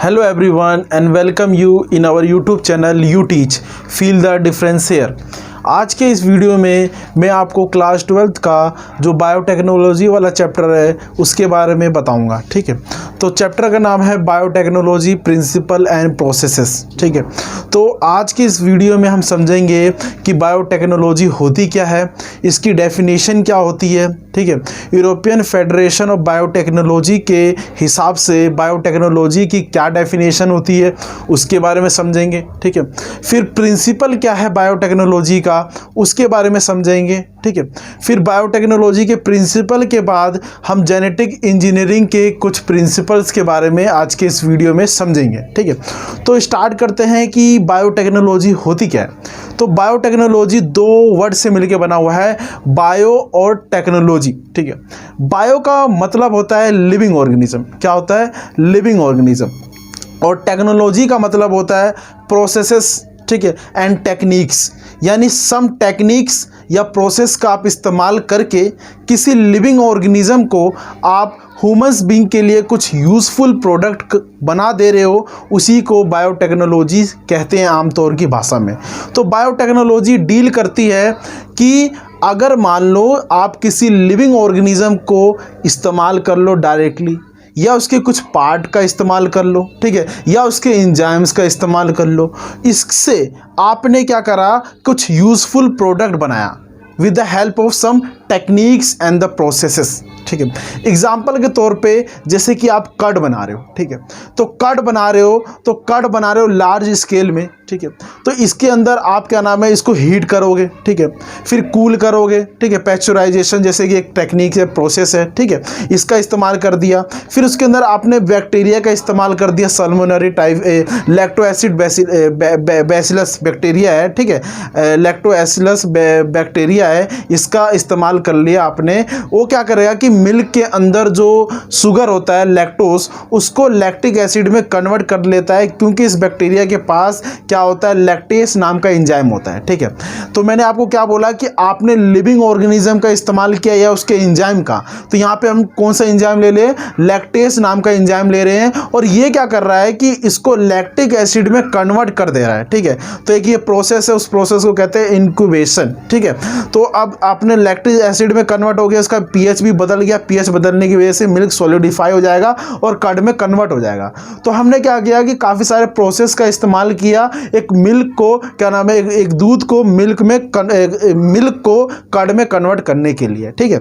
Hello everyone and welcome you in our YouTube channel You Teach, Feel the Difference here। आज के इस video में मैं आपको क्लास 12th का जो बायोटेक्नोलॉजी वाला चैप्टर है उसके बारे में बताऊंगा। ठीक है, तो चैप्टर का नाम है बायोटेक्नोलॉजी प्रिंसिपल एंड प्रोसेसेस। ठीक है, तो आज की इस वीडियो में हम समझेंगे कि बायोटेक्नोलॉजी होती क्या है, इसकी डेफिनेशन क्या होती है। ठीक है, यूरोपियन फेडरेशन ऑफ बायोटेक्नोलॉजी के हिसाब से बायोटेक्नोलॉजी की क्या डेफिनेशन होती है उसके बारे में समझेंगे। ठीक है, फिर प्रिंसिपल क्या है बायोटेक्नोलॉजी का उसके बारे में समझेंगे। ठीक है, फिर बायोटेक्नोलॉजी के प्रिंसिपल के बाद हम जेनेटिक इंजीनियरिंग के कुछ प्रिंसिपल्स के बारे में आज के इस वीडियो में समझेंगे। ठीक है, तो स्टार्ट करते हैं कि बायोटेक्नोलॉजी होती क्या है। तो बायोटेक्नोलॉजी दो वर्ड से मिलकर बना हुआ है, बायो और टेक्नोलॉजी। ठीक है, बायो का मतलब होता है लिविंग ऑर्गेनिज्म। क्या होता है? Living organism. और टेक्नोलॉजी का मतलब होता है प्रोसेसेस। ठीक है, एंड टेक्निक्स, यानी सम टेक्निक्स या प्रोसेस का आप इस्तेमाल करके किसी लिविंग ऑर्गेनिज्म को आप ह्यूमंस बीइंग के लिए कुछ यूज़फुल प्रोडक्ट बना दे रहे हो, उसी को बायोटेक्नोलॉजी कहते हैं आमतौर की भाषा में। तो बायोटेक्नोलॉजी डील करती है कि अगर मान लो आप किसी लिविंग ऑर्गेनिज्म को इस्तेमाल कर लो डायरेक्टली, या उसके कुछ पार्ट का इस्तेमाल कर लो, ठीक है, या उसके एंजाइम्स का इस्तेमाल कर लो, इससे आपने क्या करा, कुछ यूज़फुल प्रोडक्ट बनाया with the help of some techniques and the processes. ठीक है, एग्जाम्पल के तौर पे जैसे कि आप कर्ड बना रहे हो। ठीक है, तो कर्ड बना रहे हो लार्ज स्केल में। ठीक है, तो इसके अंदर आप क्या नाम है, इसको हीट करोगे। ठीक है, फिर कूल करोगे। ठीक है, पैस्चराइजेशन जैसे कि एक टेक्निक है, प्रोसेस है। ठीक है, इसका इस्तेमाल कर दिया। फिर उसके अंदर आपने बैक्टीरिया का इस्तेमाल कर दिया, सल्मोनरी type lacto acid bacillus bacteria है। ठीक है, लैक्टो एसिलस बैक्टीरिया है, इसका इस्तेमाल कर लिया आपने। वो क्या करेगा कि मिल्क के अंदर जो शुगर होता है लैक्टोस, उसको लैक्टिक एसिड में कन्वर्ट कर लेता है, क्योंकि इस बैक्टीरिया के पास क्या होता है, लैक्टेस नाम का एंजाइम होता है। ठीक है, तो मैंने आपको क्या बोला कि आपने लिविंग ऑर्गेनिज्म का इस्तेमाल किया या उसके एंजाइम का, तो यहाँ पे हम कौन सा एंजाइम ले ले, लैक्टेस नाम का एंजाइम ले रहे हैं, और ये क्या कर रहा है कि इसको लैक्टिक एसिड में कन्वर्ट कर दे रहा है। ठीक है, तो एक ये प्रोसेस है, उस प्रोसेस को कहते हैं इंक्यूबेशन। ठीक है, तो अब आपने लैक्टिक एसिड में कन्वर्ट हो गया, इसका पीएच भी बदल गया, पीएच बदलने की वजह से मिल्क सॉलिडिफाई हो जाएगा और कर्ड में कन्वर्ट हो जाएगा। तो हमने क्या किया कि काफ़ी सारे प्रोसेस का इस्तेमाल किया, एक मिल्क को क्या नाम है, एक दूध को मिल्क को कर्ड में कन्वर्ट करने के लिए। ठीक है,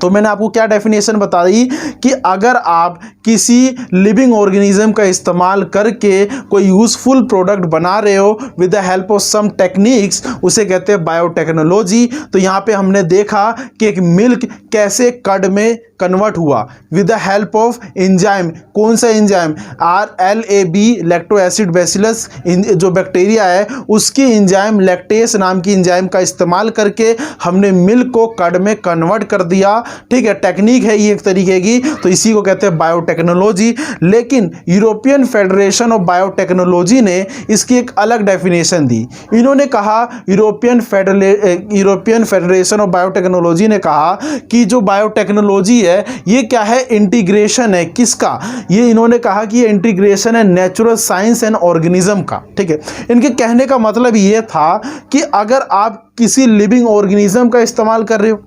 तो मैंने आपको क्या डेफिनेशन बताई कि अगर आप किसी लिविंग ऑर्गेनिज्म का इस्तेमाल करके कोई यूज़फुल प्रोडक्ट बना रहे हो with the help of some techniques, उसे कहते हैं बायोटेक्नोलॉजी। तो यहाँ पे हमने देखा कि एक मिल्क कैसे कर्ड में कन्वर्ट हुआ with the help of enzyme. कौन सा enzyme? RLAB lacto acid bacillus जो बैक्टीरिया है, उसकी एंजाइम लैक्टेस नाम की एंजाइम का इस्तेमाल करके हमने मिल्क को कर्ड में कन्वर्ट कर दिया। ठीक है, टेक्निक है ये एक तरीके की, तो इसी को कहते हैं बायोटेक्नोलॉजी। लेकिन यूरोपियन फेडरेशन ऑफ बायोटेक्नोलॉजी ने इसकी एक अलग डेफिनेशन दी। इन्होंने कहा, यूरोपियन फेडरेशन ऑफ बायोटेक्नोलॉजी ने कहा कि जो बायोटेक्नोलॉजी है ये क्या है, इंटीग्रेशन है। किसका? ये इन्होंने कहा कि ये इंटीग्रेशन है नेचुरल साइंस एंड ऑर्गेनिज्म का। ठीक है, इनके कहने का मतलब ये था कि अगर आप किसी लिविंग ऑर्गेनिज्म का इस्तेमाल कर रहे हो,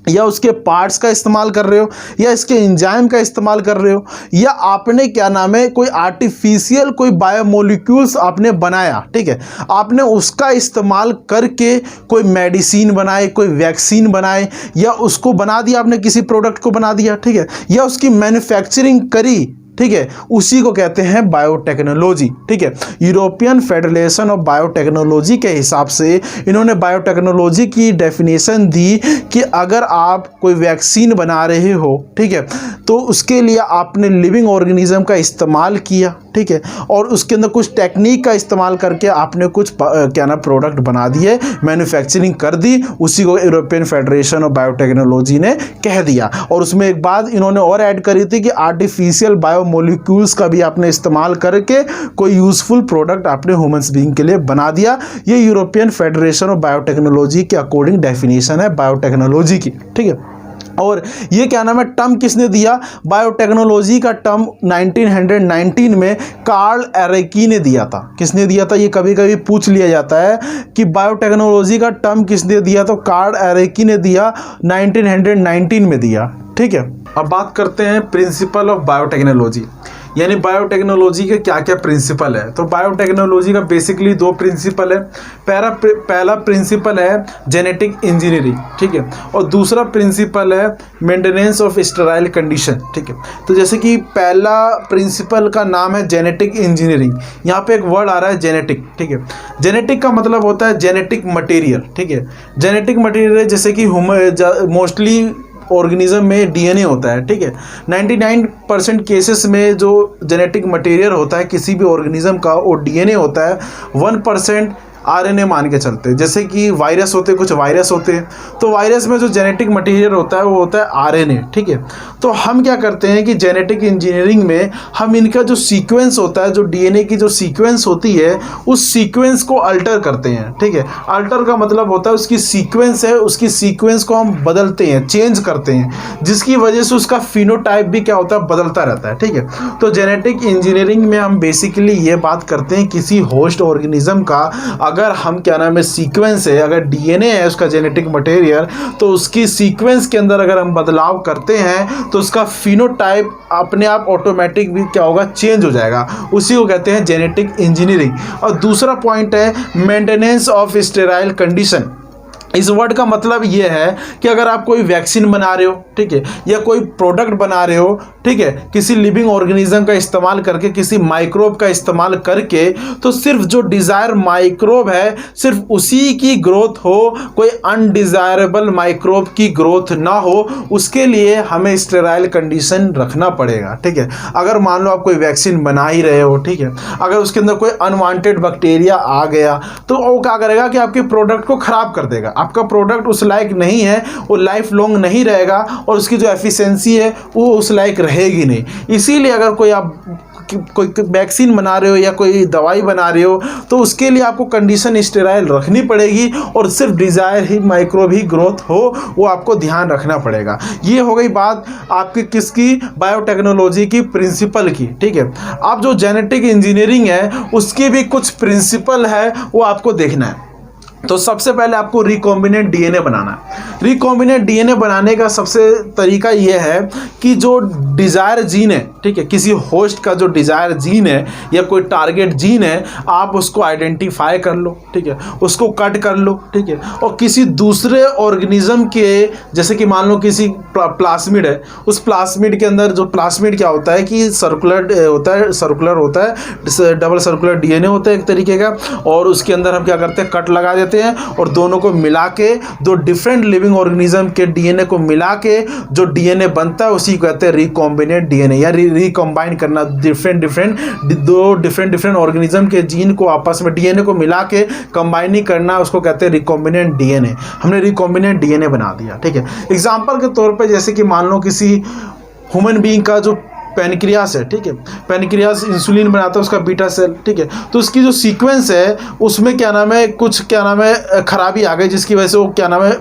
या उसके पार्ट्स का इस्तेमाल कर रहे हो, या इसके एंजाइम का इस्तेमाल कर रहे हो, या आपने क्या नाम है कोई आर्टिफिशियल कोई बायोमोलिक्यूल्स आपने बनाया, ठीक है, आपने उसका इस्तेमाल करके कोई मेडिसिन बनाए, कोई वैक्सीन बनाए, या उसको बना दिया आपने, किसी प्रोडक्ट को बना दिया, ठीक है, या उसकी मैन्युफैक्चरिंग करी, ठीक है, उसी को कहते हैं बायोटेक्नोलॉजी। ठीक है, यूरोपियन फेडरेशन ऑफ बायोटेक्नोलॉजी के हिसाब से इन्होंने बायोटेक्नोलॉजी की डेफिनेशन दी कि अगर आप कोई वैक्सीन बना रहे हो, ठीक है, तो उसके लिए आपने लिविंग ऑर्गेनिज्म का इस्तेमाल किया, ठीक है, और उसके अंदर कुछ टेक्निक का इस्तेमाल करके आपने कुछ क्या ना प्रोडक्ट बना दिए, मैन्युफैक्चरिंग कर दी, उसी को यूरोपियन फेडरेशन ऑफ बायोटेक्नोलॉजी ने कह दिया। और उसमें एक बात इन्होंने और ऐड करी थी कि आर्टिफिशियल बायोमोलिक्यूल्स का भी आपने इस्तेमाल करके कोई यूजफुल प्रोडक्ट आपने ह्यूमंस बीइंग के लिए बना दिया। ये यूरोपियन फेडरेशन ऑफ बायोटेक्नोलॉजी के अकॉर्डिंग डेफिनेशन है बायोटेक्नोलॉजी की। ठीक है, और ये क्या नाम है टर्म किसने दिया, बायोटेक्नोलॉजी का टर्म 1919 में कार्ल एरेकी ने दिया था। किसने दिया था, ये कभी कभी पूछ लिया जाता है कि बायोटेक्नोलॉजी का टर्म किसने दिया, तो कार्ल एरेकी ने दिया, 1919 में दिया। ठीक है, अब बात करते हैं प्रिंसिपल ऑफ बायोटेक्नोलॉजी, यानी बायोटेक्नोलॉजी के क्या क्या प्रिंसिपल है। तो बायोटेक्नोलॉजी का बेसिकली दो प्रिंसिपल है। पहला प्रिंसिपल है जेनेटिक इंजीनियरिंग, ठीक है, और दूसरा प्रिंसिपल है मेंटेनेंस ऑफ स्टेराइल कंडीशन। ठीक है, तो जैसे कि पहला प्रिंसिपल का नाम है जेनेटिक इंजीनियरिंग, यहाँ पे एक वर्ड आ रहा है जेनेटिक। ठीक है, जेनेटिक का मतलब होता है जेनेटिक मटेरियल। ठीक है, जेनेटिक मटेरियल जैसे कि मोस्टली ऑर्गेनिज्म में डीएनए होता है। ठीक है, 99% केसेस में जो जेनेटिक मटेरियल होता है किसी भी ऑर्गेनिज्म का वो डीएनए होता है, 1% आरएनए मान के चलते हैं। जैसे कि वायरस होते हैं, कुछ वायरस होते हैं, तो वायरस में जो जेनेटिक मटेरियल होता है वो होता है आरएनए। ठीक है, तो हम क्या करते हैं कि जेनेटिक इंजीनियरिंग में हम इनका जो सीक्वेंस होता है, जो डीएनए की जो सीक्वेंस होती है, उस सीक्वेंस को अल्टर करते हैं। ठीक है, अल्टर का मतलब होता है उसकी सीक्वेंस है, उसकी सीक्वेंस को हम बदलते हैं, चेंज करते हैं, जिसकी वजह से उसका फिनोटाइप भी क्या होता है, बदलता रहता है। ठीक है, तो जेनेटिक इंजीनियरिंग में हम बेसिकली ये बात करते हैं किसी होस्ट ऑर्गेनिज्म का अगर हम क्या नाम है सीक्वेंस है, अगर डीएनए है उसका जेनेटिक मटेरियल, तो उसकी सीक्वेंस के अंदर अगर हम बदलाव करते हैं तो उसका फिनोटाइप अपने आप ऑटोमेटिक भी क्या होगा, चेंज हो जाएगा। उसी को कहते हैं जेनेटिक इंजीनियरिंग। और दूसरा पॉइंट है मेंटेनेंस ऑफ स्टेराइल कंडीशन। इस वर्ड का मतलब ये है कि अगर आप कोई वैक्सीन बना रहे हो, ठीक है, या कोई प्रोडक्ट बना रहे हो, ठीक है, किसी लिविंग ऑर्गेनिज्म का इस्तेमाल करके, किसी माइक्रोब का इस्तेमाल करके, तो सिर्फ जो डिज़ायर माइक्रोब है सिर्फ उसी की ग्रोथ हो, कोई अनडिज़ायरेबल माइक्रोब की ग्रोथ ना हो, उसके लिए हमें स्टेराइल कंडीशन रखना पड़ेगा। ठीक है, अगर मान लो आप कोई वैक्सीन बना ही रहे हो, ठीक है, अगर उसके अंदर कोई अनवांटेड बैक्टीरिया आ गया तो वो क्या करेगा कि आपके प्रोडक्ट को ख़राब कर देगा। आपका प्रोडक्ट उस लायक नहीं है, वो लाइफ लॉन्ग नहीं रहेगा और उसकी जो एफिशिएंसी है वो उस लायक रहेगी नहीं। इसीलिए अगर कोई वैक्सीन बना रहे हो या कोई दवाई बना रहे हो तो उसके लिए आपको कंडीशन स्टेराइल रखनी पड़ेगी और सिर्फ डिज़ायर ही माइक्रोब ही ग्रोथ हो, वो आपको ध्यान रखना पड़ेगा। ये हो गई बात आपकी किसकी, बायोटेक्नोलॉजी की प्रिंसिपल की। ठीक है, अब जो जेनेटिक इंजीनियरिंग है उसके भी कुछ प्रिंसिपल है, वो आपको देखना है। तो सबसे पहले आपको रिकॉम्बिनेंट डीएनए बनाना है। रिकॉम्बिनेंट डीएनए बनाने का सबसे तरीका यह है कि जो डिज़ायर जीन है, ठीक है, किसी होस्ट का जो डिज़ायर जीन है या कोई टारगेट जीन है, आप उसको आइडेंटिफाई कर लो, ठीक है, उसको कट कर लो, ठीक है, और किसी दूसरे ऑर्गेनिज्म के, जैसे कि मान लो किसी प्लास्मिड है, उस प्लास्मिड के अंदर जो प्लास्मिड क्या होता है कि सर्कुलर होता है, डबल सर्कुलर डीएनए होता है एक तरीके का, और उसके अंदर हम क्या करते हैं, कट लगा देते हैं और दोनों को मिला के, दो डिफरेंट लिविंग ऑर्गेनिज्म के डीएनए को मिला के जो डीएनए बनता है उसी को कहते हैं रिकॉम्बिनेंट डीएनए, या रिकॉम्बाइन करना। दो डिफरेंट ऑर्गेनिज्म के जीन को आपस में डीएनए को मिला के कंबाइनिंग करना, उसको कहते हैं रिकॉम्बिनेंट डीएनए। हमने रिकॉम्बिनेंट डीएनए बना दिया। ठीक है, एग्जांपल के तौर पे जैसे कि मान लो किसी ह्यूमन बीइंग का जो पैनक्रियास है, ठीक है, पैनक्रियास इंसुलिन बनाता है, उसका बीटा सेल, ठीक है, तो उसकी जो सीक्वेंस है उसमें क्या नाम है, कुछ क्या नाम है खराबी आ गई, जिसकी वजह से वो क्या नाम है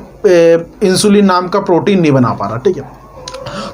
इंसुलिन नाम का प्रोटीन नहीं बना पा रहा। ठीक है,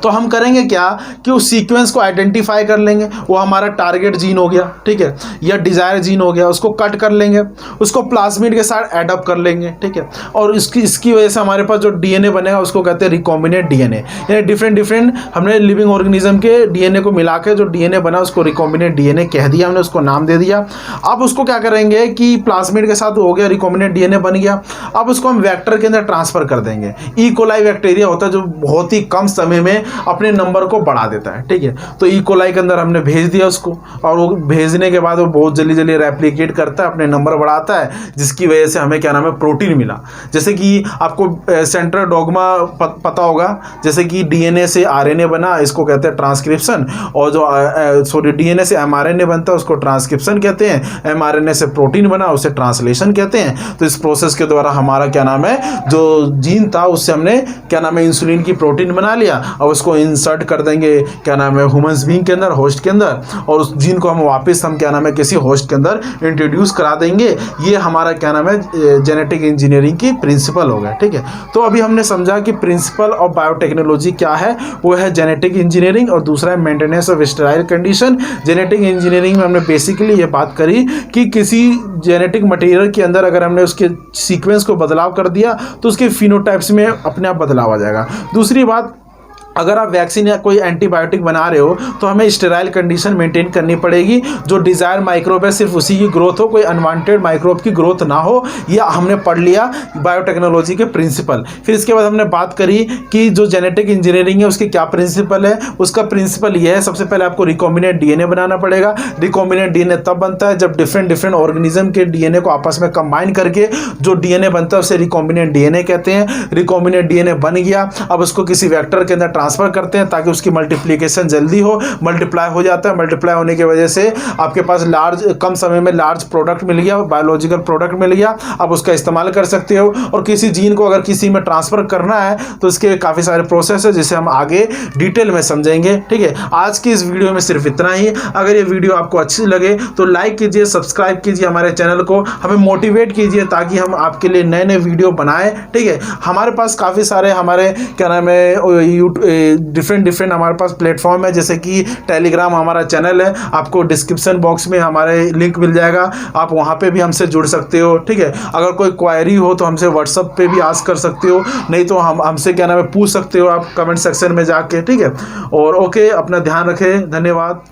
तो हम करेंगे क्या कि उस सीक्वेंस को आइडेंटिफाई कर लेंगे, वो हमारा टारगेट जीन हो गया, ठीक है, या डिज़ायर जीन हो गया, उसको कट कर लेंगे, उसको प्लास्मिड के साथ एडअप कर लेंगे, ठीक है, और इसकी वजह से हमारे पास जो डीएनए बनेगा उसको कहते हैं रिकॉम्बिनेंट डीएनए। यानी डिफरेंट हमने लिविंग ऑर्गेनिज्म के डीएनए को मिला के जो डीएनए बना उसको रिकॉम्बिनेंट डीएनए कह दिया, हमने उसको नाम दे दिया। अब उसको क्या करेंगे कि प्लास्मिड के साथ हो गया, रिकॉम्बिनेंट डीएनए बन गया, अब उसको हम वेक्टर के अंदर ट्रांसफर कर देंगे। ई कोलाई बैक्टीरिया होता है जो बहुत ही कम समय में अपने नंबर को बढ़ा देता है। ठीक है, तो ई कोलाई के अंदर हमने भेज दिया उसको, और वो भेजने के बाद वो बहुत जल्दी रेप्लिकेट करता है, अपने नंबर बढ़ाता है, जिसकी वजह से हमें क्या नाम है प्रोटीन मिला। जैसे कि आपको सेंट्रल डॉग्मा पता होगा, जैसे कि डीएनए से आरएनए बना, इसको कहते हैं ट्रांसक्रिप्शन, और जो डीएनए से एमआरएनए बनता है उसको ट्रांसक्रिप्शन कहते हैं, एमआरएनए से प्रोटीन बना उसे ट्रांसलेशन कहते हैं। तो इस प्रोसेस के द्वारा हमारा क्या नाम है जो जीन था उससे हमने क्या नाम है इंसुलिन की प्रोटीन बना लिया, अब उसको इंसर्ट कर देंगे क्या नाम है ह्यूमंस बीइंग के अंदर, होस्ट के अंदर, और उस जीन को हम वापस हम क्या नाम है किसी होस्ट के अंदर इंट्रोड्यूस करा देंगे। ये हमारा क्या नाम है जेनेटिक इंजीनियरिंग की प्रिंसिपल हो गया। ठीक है, तो अभी हमने समझा कि प्रिंसिपल ऑफ बायोटेक्नोलॉजी क्या है, वो है जेनेटिक इंजीनियरिंग, और दूसरा है maintenance of sterile condition. Genetic engineering में हमने बेसिकली ये बात करी कि किसी जेनेटिक मटेरियल के अंदर अगर हमने उसके सीक्वेंस को बदलाव कर दिया तो उसके फिनोटाइप्स में अपने आप बदलाव आ जाएगा। दूसरी बात, अगर आप वैक्सीन या कोई एंटीबायोटिक बना रहे हो तो हमें स्टेराइल कंडीशन मेंटेन करनी पड़ेगी, जो डिज़ायर माइक्रोब है सिर्फ उसी की ग्रोथ हो, कोई अनवांटेड माइक्रोब की ग्रोथ ना हो। यह हमने पढ़ लिया बायोटेक्नोलॉजी के प्रिंसिपल। फिर इसके बाद हमने बात करी कि जो जेनेटिक इंजीनियरिंग है उसके क्या प्रिंसिपल है। उसका प्रिंसिपल यह है, सबसे पहले आपको रिकॉम्बिनेंट डीएनए बनाना पड़ेगा। रिकॉम्बिनेंट डीएनए तब बनता है जब डिफरेंट ऑर्गेनिज्म के डीएनए को आपस में कंबाइन करके जो डीएनए बनता है उसे रिकॉम्बिनेंट डीएनए कहते हैं। रिकॉम्बिनेंट डीएनए बन गया, अब उसको किसी वेक्टर के अंदर ट्रांसफर करते हैं ताकि उसकी मल्टीप्लिकेशन जल्दी हो, मल्टीप्लाई हो जाता है। मल्टीप्लाई होने की वजह से आपके पास कम समय में लार्ज प्रोडक्ट मिल गया, बायोलॉजिकल प्रोडक्ट मिल गया, आप उसका इस्तेमाल कर सकते हो। और किसी जीन को अगर किसी में ट्रांसफर करना है तो इसके काफ़ी सारे प्रोसेस है जिसे हम आगे डिटेल में समझेंगे। ठीक है, आज की इस वीडियो में सिर्फ इतना ही। अगर ये वीडियो आपको अच्छी लगे तो लाइक कीजिए, सब्सक्राइब कीजिए हमारे चैनल को, हमें मोटिवेट कीजिए ताकि हम आपके लिए नए नए वीडियो बनाएं। ठीक है, हमारे पास काफ़ी सारे हमारे क्या नाम है डिफरेंट हमारे पास प्लेटफॉर्म है, जैसे कि टेलीग्राम हमारा चैनल है, आपको डिस्क्रिप्शन बॉक्स में हमारे लिंक मिल जाएगा, आप वहाँ पे भी हमसे जुड़ सकते हो। ठीक है, अगर कोई क्वायरी हो तो हमसे व्हाट्सएप पे भी आस्क कर सकते हो, नहीं तो हमसे क्या नाम है पूछ सकते हो आप कमेंट सेक्शन में जाके। ठीक है, और ओके, अपना ध्यान रखें, धन्यवाद।